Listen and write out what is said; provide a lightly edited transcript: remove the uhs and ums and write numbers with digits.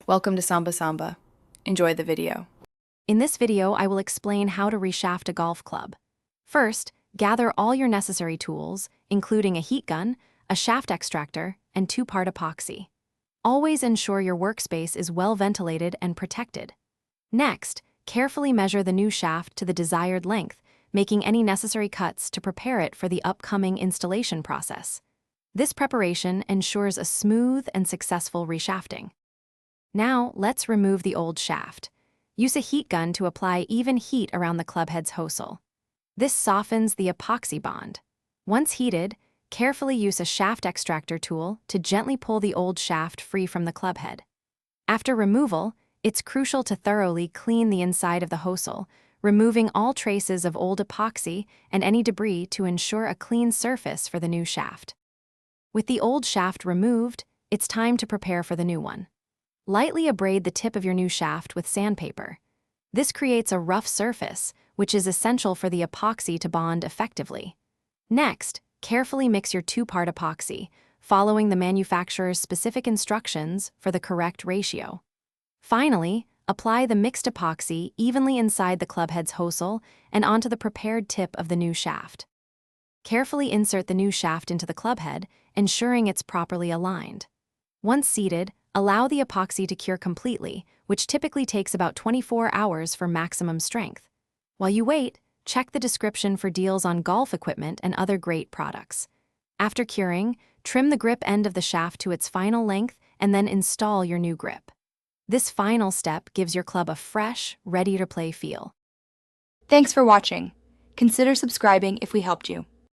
Welcome to Samba Samba. Enjoy the video. In this video, I will explain how to reshaft a golf club. First, gather all your necessary tools, including a heat gun, a shaft extractor, and two-part epoxy. Always ensure your workspace is well ventilated and protected. Next, carefully measure the new shaft to the desired length, making any necessary cuts to prepare it for the upcoming installation process. This preparation ensures a smooth and successful reshafting. Now, let's remove the old shaft. Use a heat gun to apply even heat around the clubhead's hosel. This softens the epoxy bond. Once heated, carefully use a shaft extractor tool to gently pull the old shaft free from the clubhead. After removal, it's crucial to thoroughly clean the inside of the hosel, removing all traces of old epoxy and any debris to ensure a clean surface for the new shaft. With the old shaft removed, it's time to prepare for the new one. Lightly abrade the tip of your new shaft with sandpaper. This creates a rough surface, which is essential for the epoxy to bond effectively. Next, carefully mix your two-part epoxy, following the manufacturer's specific instructions for the correct ratio. Finally, apply the mixed epoxy evenly inside the clubhead's hosel and onto the prepared tip of the new shaft. Carefully insert the new shaft into the clubhead, ensuring it's properly aligned. Once seated, allow the epoxy to cure completely, which typically takes about 24 hours for maximum strength. While you wait, check the description for deals on golf equipment and other great products. After curing, trim the grip end of the shaft to its final length and then install your new grip. This final step gives your club a fresh, ready-to-play feel. Thanks for watching. Consider subscribing if we helped you.